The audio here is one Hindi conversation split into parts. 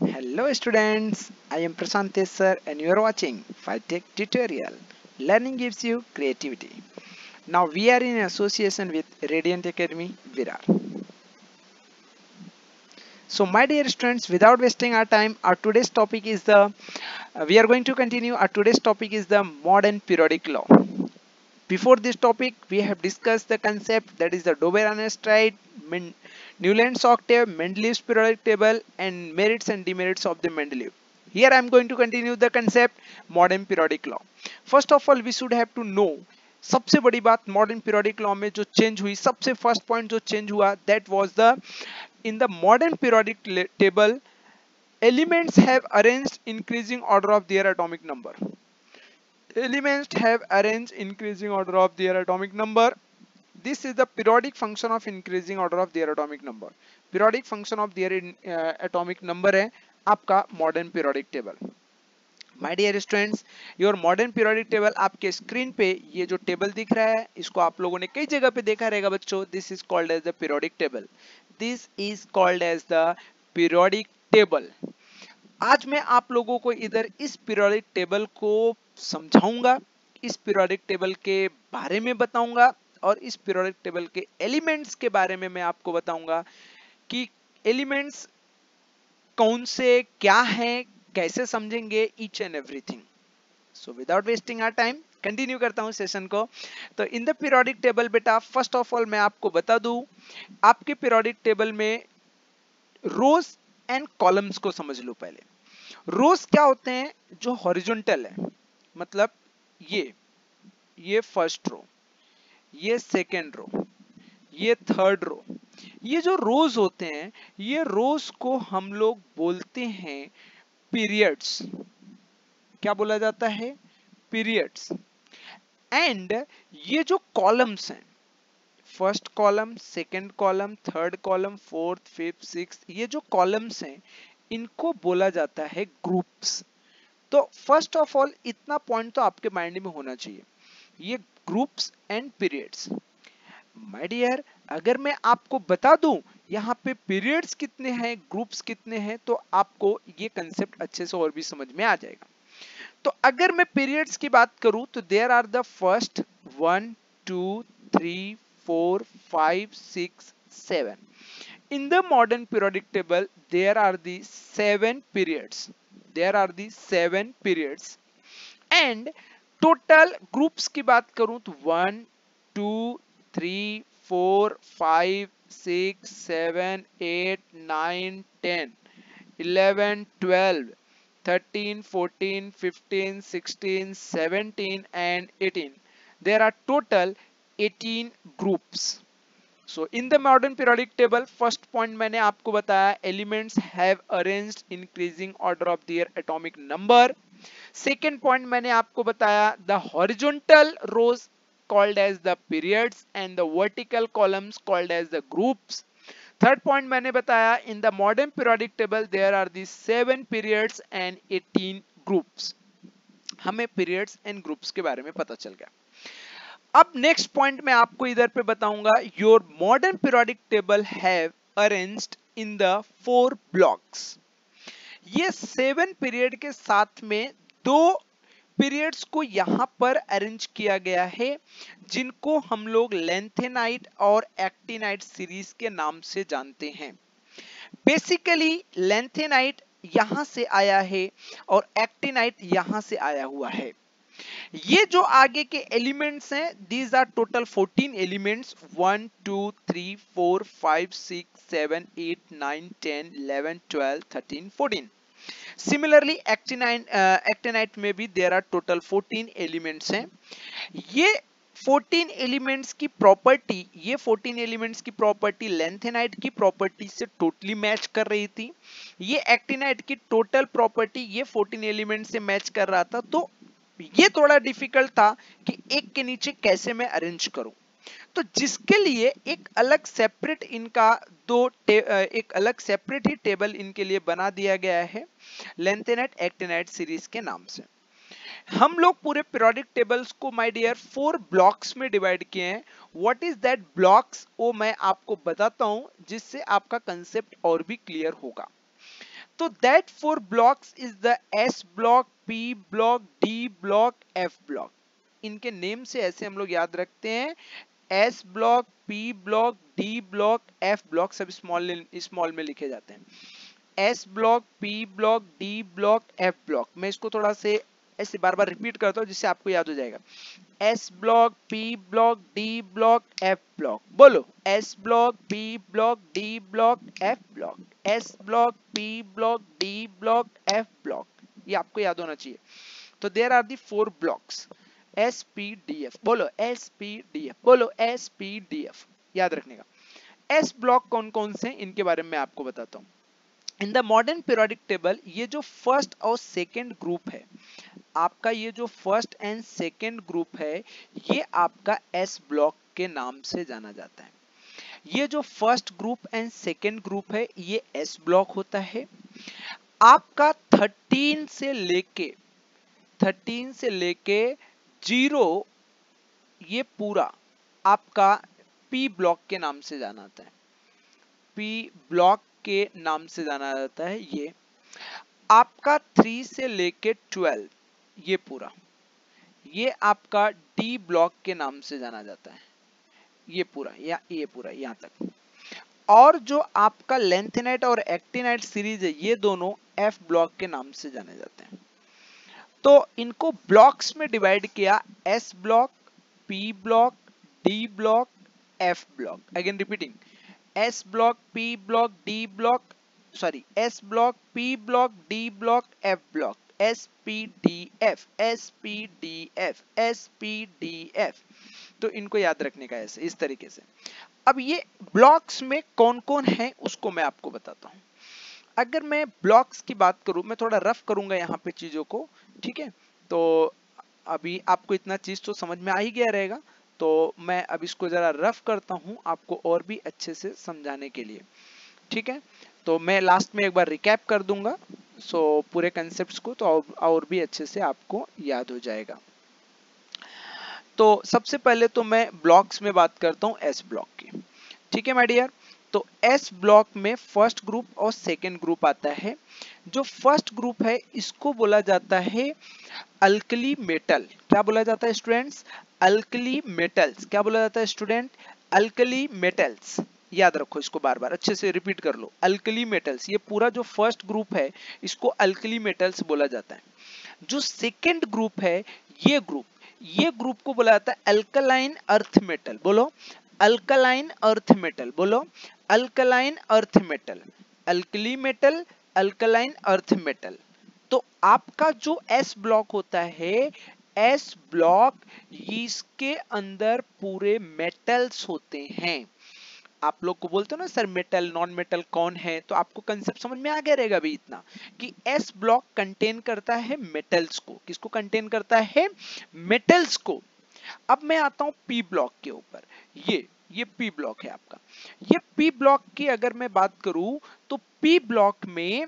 Hello students, I am Prashant sir and you are watching Phytech tutorial. Learning gives you creativity. Now we are in association with Radiant Academy Virar. So my dear students, without wasting our time, our today's topic is we are going to continue. Our today's topic is the modern periodic law. Before this topic, we have discussed the concept that is the Doberan-Stride, Newland's octave, Mendeleev's periodic table, and merits and demerits of the Mendeleev. Here I am going to continue the concept modern periodic law. First of all, we should have to know सबसे बड़ी बात मॉडर्न पीरियोडिक लॉ में जो चेंज हुई, सबसे फर्स्ट पॉइंट जो चेंज हुआ, that was the in the modern periodic table elements have arranged increasing order of their atomic number. Elements have arranged increasing order of their atomic number. This is the periodic function of increasing order of their atomic number. Periodic function of their atomic number है आपका modern periodic table. My dear students, your modern periodic table आपके स्क्रीन पे ये जो टेबल दिख रहा है, इसको आप लोगों ने कई जगह पे देखा रहेगा बच्चों. This is called as the periodic table. This is called as the periodic table. आज मैं आप लोगों को इधर इस पीरियोडिक टेबल को समझाऊंगा, इस पीरियोडिक टेबल के बारे में बताऊंगा और इस पीरियोडिक टेबल के एलिमेंट्स के बारे में मैं आपको बताऊंगा कि एलिमेंट्स कौन से क्या हैं, कैसे समझेंगे each and everything. So without wasting our time continue करता हूं सेशन को. तो इन द पीरियोडिक टेबल बेटा, फर्स्ट ऑफ ऑल मैं आपको बता दूं, आपके पीरियोडिक टेबल में रोज एंड कॉलम्स को समझ लो. पहले रोज क्या होते हैं? जो हॉरिजॉन्टल है, मतलब ये फर्स्ट रो, ये सेकेंड रो, ये थर्ड रो. ये जो रोज होते हैं, ये रोज को हम लोग बोलते हैं पीरियड्स. क्या बोला जाता है? पीरियड्स. एंड ये जो कॉलम्स हैं, first column, second column, third column, fourth, fifth, sixth, ये जो कॉलम्स हैं इनको बोला जाता है ग्रुप्स. तो फर्स्ट ऑफ ऑल इतना पॉइंट तो आपके माइंड में होना चाहिए, ये groups and periods. My dear, अगर मैं आपको बता दूं यहाँ पे पीरियड्स कितने हैं, ग्रुप्स कितने हैं, तो आपको ये कंसेप्ट अच्छे से और भी समझ में आ जाएगा. तो अगर मैं पीरियड्स की बात करूं तो there are the first 1 2 3 4 5 6 7. In the modern periodic table, there are the 7 periods. There are the 7 periods. And total groups की बात करूं तो 1 2 3 4 5 6 7 8 9 10 11 12 13 14 15 16 17 and 18. There are total 18 groups. So in the modern periodic table, first point मैंने आपको बताया, elements have arranged increasing order of their atomic number. Second point मैंने आपको बताया, the horizontal rows called as the periods and the vertical columns called as the groups. Third point मैंने बताया, in the modern periodic table there are the 7 periods and 18 groups. हमें periods and groups के बारे में पता चल गया. अब नेक्स्ट पॉइंट मैं आपको इधर पे बताऊंगा, your modern periodic table have arranged in the 4 blocks. ये 7 पीरियड के साथ में 2 पीरियड्स को यहां पर अरेंज किया गया है, जिनको हम लोग लेंथेनाइट और एक्टिनाइट सीरीज के नाम से जानते हैं. बेसिकली लेंथेनाइट यहां से आया है और एक्टिनाइट यहां से आया हुआ है. ये जो आगे के एलिमेंट्स हैं, these are total 14 elements, 1 2 3 4 5 6 7 8 9 10 11 12 13 14. Similarly actinide में भी देयर आर टोटल 14 एलिमेंट्स हैं. ये 14 एलिमेंट्स की प्रॉपर्टी, ये 14 एलिमेंट्स की प्रॉपर्टी लेंथेनाइट की प्रॉपर्टी से टोटली मैच कर रही थी. ये एक्टिनाइट की टोटल प्रॉपर्टी ये 14 एलिमेंट से मैच कर रहा था. तो ये थोड़ा डिफिकल्ट था कि एक के नीचे कैसे मैं अरेंज करूं. तो जिसके लिए एक अलग सेपरेट इनका एक अलग सेपरेट ही टेबल इनके लिए बना दिया गया है, लेंथेनाइट एक्टिनाइट सीरीज के नाम से. हम लोग पूरे पीरियोडिक टेबल्स को माय डियर 4 ब्लॉक्स में डिवाइड किए हैं. व्हाट इज दैट ब्लॉक्स, वो मैं आपको बताता हूं, जिससे आपका कंसेप्ट और भी क्लियर होगा. तो that four blocks is the S block, P block, D block, F block. इनके नेम से ऐसे हम लोग याद रखते हैं, S block, P block, D block, F block, सब स्मॉल में लिखे जाते हैं. S block, P block, D block, F block. मैं इसको थोड़ा से ऐसे बार बार रिपीट करता हूँ जिससे आपको याद हो जाएगा. S block, P block, D block, F block. बोलो, S block, P block, D block, F block. S block, P block, D block, F block. ये आपको याद होना चाहिए. तो there are the 4 blocks, S P D F. बोलो S P D F. बोलो S P D F. याद रखने का. S ब्लॉक कौन कौन से, इनके बारे में मैं आपको बताता हूँ. In the modern periodic table ये जो फर्स्ट और सेकेंड ग्रुप है आपका, ये जो फर्स्ट एंड सेकेंड ग्रुप है ये आपका S ब्लॉक के नाम से जाना जाता है. ये जो first group and second group है ये S ब्लॉक होता है. आपका 13 से लेके 0 ये पूरा आपका P ब्लॉक के नाम से जाना जाता है. P ब्लॉक के नाम से जाना जाता है. ये आपका 3 से लेके 12 ये पूरा, ये आपका D ब्लॉक के नाम से जाना जाता है. ये पूरा या ये पूरा यहाँ तक. और जो आपका लेंथेनाइट और एक्टिनाइट सीरीज है ये दोनों F ब्लॉक के नाम से जाने जाते हैं. तो इनको ब्लॉक्स में डिवाइड किया, S block, P block, D block, F block. Again repeating, S block, P block, D block, sorry S block, P block, D block, F block. S P D F, S P D F, S P D F. तो इनको याद रखने का ऐसे इस तरीके से. अब ये ब्लॉक्स में कौन कौन है उसको मैं आपको बताता हूँ. अगर मैं ब्लॉक्स की बात करूं, मैं थोड़ा रफ करूंगा यहाँ पे चीजों को, ठीक है. तो अभी आपको इतना चीज तो समझ में आ ही गया रहेगा, तो मैं अब इसको जरा रफ करता हूँ आपको और भी अच्छे से समझाने के लिए, ठीक है. तो मैं लास्ट में एक बार रिकैप कर दूंगा पूरे कंसेप्ट्स को, तो और भी अच्छे से आपको याद हो जाएगा. तो सबसे पहले तो मैं ब्लॉक्स में बात करता हूँ S ब्लॉक की, ठीक है माय डियर. तो S ब्लॉक में फर्स्ट ग्रुप और सेकेंड ग्रुप आता है. जो फर्स्ट ग्रुप है इसको बोला जाता है अल्कली मेटल. क्या बोला जाता है स्टूडेंट्स? Alkali metals. क्या बोला जाता है स्टूडेंट? Alkali metals. याद रखो इसको, बार बार अच्छे से रिपीट कर लो, अल्कली मेटल्स. ये पूरा जो फर्स्ट ग्रुप है इसको अल्कली मेटल्स बोला जाता है. जो सेकेंड ग्रुप है ये ग्रुप को बोला जाता है अल्कलाइन अर्थ मेटल. बोलो अल्कलाइन अर्थ मेटल. बोलो alkaline earth metal. Alkali metal, alkaline earth metal. तो आपका जो S ब्लॉक होता है, S ब्लॉक इसके अंदर पूरे मेटल्स होते हैं. आप लोग को बोलते हो ना सर मेटल नॉन मेटल कौन है, तो आपको कंसेप्ट समझ में आ गया रहेगा अभी इतना कि S ब्लॉक कंटेन करता है मेटल्स को. किसको कंटेन करता है? मेटल्स को. अब मैं आता हूं P ब्लॉक के ऊपर. ये P ब्लॉक है आपका. ये P ब्लॉक की अगर मैं बात करूं तो P ब्लॉक में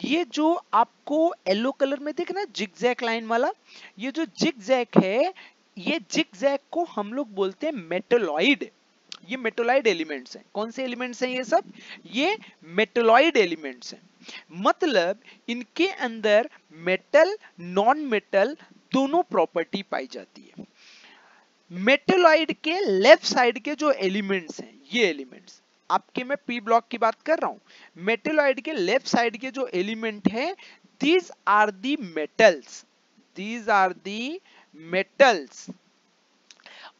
ये जो आपको येलो कलर में दिख ना जिगजैग लाइन वाला, ये जो जिगजैग है, ये जिगजैग को हम लोग बोलते हैं मेटलॉइड. ये मेटलॉइड एलिमेंट्स हैं. कौन से एलिमेंट्स हैं ये सब? ये मेटलॉइड एलिमेंट्स हैं. मतलब इनके अंदर मेटल नॉन मेटल दोनों प्रॉपर्टी पाई जाती है. मेटलॉइड के लेफ्ट साइड के जो एलिमेंट्स हैं, ये एलिमेंट्स आपके, मैं P ब्लॉक की बात कर रहा हूं, मेटलॉइड के लेफ्ट साइड के जो एलिमेंट है, these are the metals. These are the metals.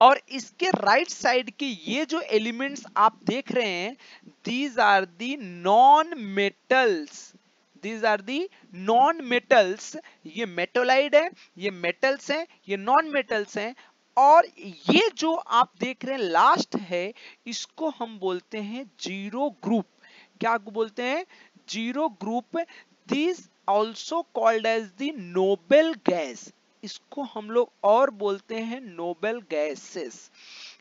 और इसके राइट साइड के ये जो एलिमेंट्स आप देख रहे हैं, these are the non metals. These are the non metals. ये मेटोलाइड है, ये मेटल्स हैं, ये नॉन मेटल्स हैं. और ये जो आप देख रहे हैं लास्ट है, इसको हम बोलते हैं जीरो ग्रुप. क्या बोलते हैं? Zero group. This also called as the noble gas. इसको हम लोग और बोलते हैं नोबल गैसेस.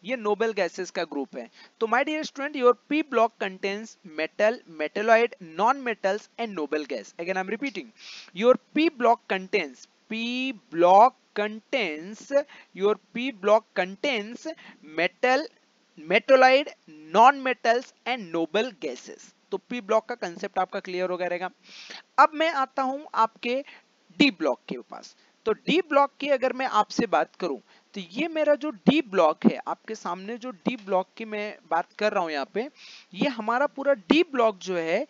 ये नोबल गैसेस का ग्रुप है. तो my dear student, your P block contains metal, metalloid, non metals and noble gas. Again I am repeating, your P block contains, P block contains, your P block contains metal, metalloid, non-metals and noble gases. तो पी ब्लॉक का कंसेप्ट आपका क्लियर हो गया रहेगा। अब मैं आता हूं आपके डी ब्लॉक के पास। तो डी ब्लॉक की अगर मैं आपसे बात करूं तो ये मेरा जो डी ब्लॉक है, आपके सामने जो डी ब्लॉक की मैं बात कर रहा हूं यहाँ पे, ये हमारा पूरा डी ब्लॉक जो है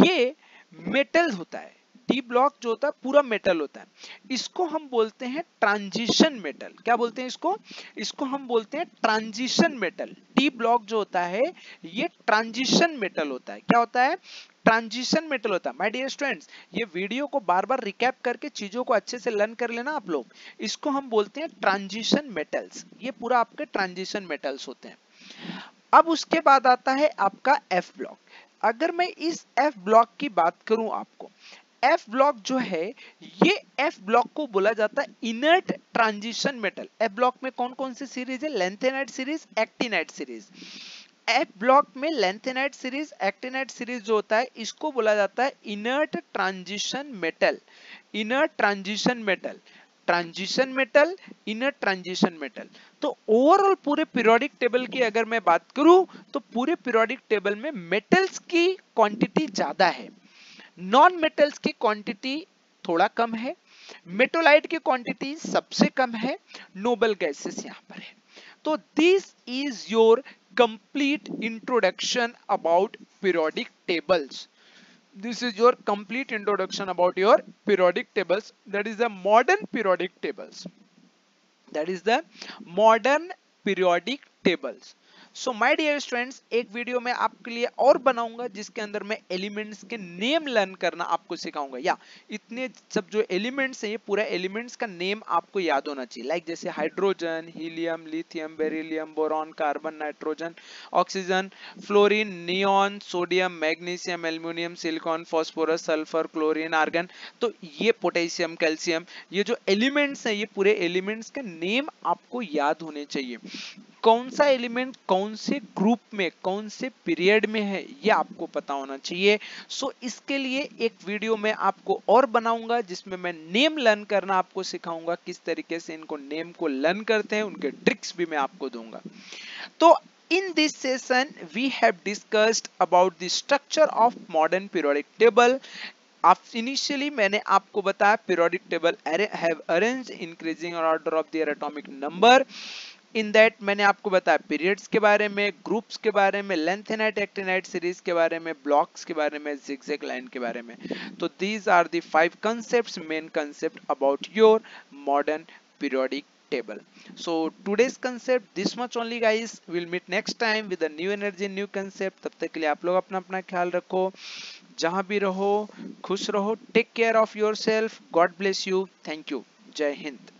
ये मेटल होता है। डी ब्लॉक जो होता है पूरा मेटल होता है। इसको हम बोलते हैं ट्रांजिशन मेटल। क्या बोलते हैं इसको? इसको हम बोलते हैं ट्रांजिशन मेटल। डी ब्लॉक जो होता है ये ट्रांजिशन मेटल होता है। क्या होता है? ट्रांजिशन मेटल होता है। माय डियर स्टूडेंट्स, ये वीडियो को बार बार रिकैप करके चीजों को अच्छे से लर्न कर लेना आप लोग। इसको हम बोलते हैं ट्रांजिशन मेटल्स। ये पूरा आपके ट्रांजिशन मेटल्स होते हैं। अब उसके बाद आता है आपका एफ ब्लॉक। अगर मैं इस एफ ब्लॉक की बात करूं आपको, एफ ब्लॉक जो है ये एफ ब्लॉक को बोला जाता है inert transition metal. F block में कौन कौन सी सीरीज है? Lanthanide series, actinide series. F block में लैंथेनाइड सीरीज, एक्टिनाइड सीरीज जो होता है इसको बोला जाता है inert transition metal. Inert transition metal, transition metal, inert transition metal. तो ओवरऑल पूरे पीरियोडिक टेबल की अगर मैं बात करूं तो पूरे पीरियोडिक टेबल में मेटल्स की क्वांटिटी ज्यादा है, नॉन मेटल्स की क्वांटिटी थोड़ा कम है, मेटोलाइट की क्वांटिटी सबसे कम है, नोबल गैसेस यहां पर है। तो this is your complete introduction about periodic tables. This is your complete introduction about your periodic tables. That is the modern periodic tables. That is the modern periodic tables. So my dear students, एक वीडियो मैं आपके लिए और बनाऊंगा जिसके अंदर मैं एलिमेंट्स के नेम लर्न करना आपको सिखाऊंगा। या इतने सब जो एलिमेंट्स हैं ये पूरा एलिमेंट्स का नेम आपको याद होना चाहिए। लाइक जैसे hydrogen, helium, lithium, beryllium, boron, carbon, nitrogen, oxygen, fluorine, neon, sodium, magnesium, aluminium, silicon, phosphorus, sulphur, chlorine, argon. तो ये पोटेशियम, कैल्शियम, ये जो एलिमेंट्स हैं ये पूरे एलिमेंट्स के नेम आपको याद होने चाहिए। कौन सा एलिमेंट कौन से ग्रुप में कौन से पीरियड में है ये आपको पता होना चाहिए। सो इसके लिए एक वीडियो मैं आपको और बनाऊंगा जिसमें मैं नेम लर्न करना आपको सिखाऊंगा, किस तरीके से इनको नेम को लर्न करते हैं, उनके ट्रिक्स भी मैं आपको दूंगा। तो in this session we have discussed about the structure of modern periodic table. Initially मैंने आपको बताया periodic table have arranged increasing order of their atomic number. In that मैंने आपको बताया पीरियड्स के बारे में, ग्रुप्स के बारे में, लेंथेनाइट एक्टिनाइट सीरीज के बारे में, ब्लॉक्स के बारे में, जिगजैग लाइन के बारे में। तो these are the 5 concepts, main concept about your modern periodic table. So today's concept this much only guys. We'll meet next time with a new energy, new concept. तब तक के लिए आप लोग अपना अपना ख्याल रखो, जहां भी रहो खुश रहो, take care of yourself, God bless you, thank you, जय हिंद.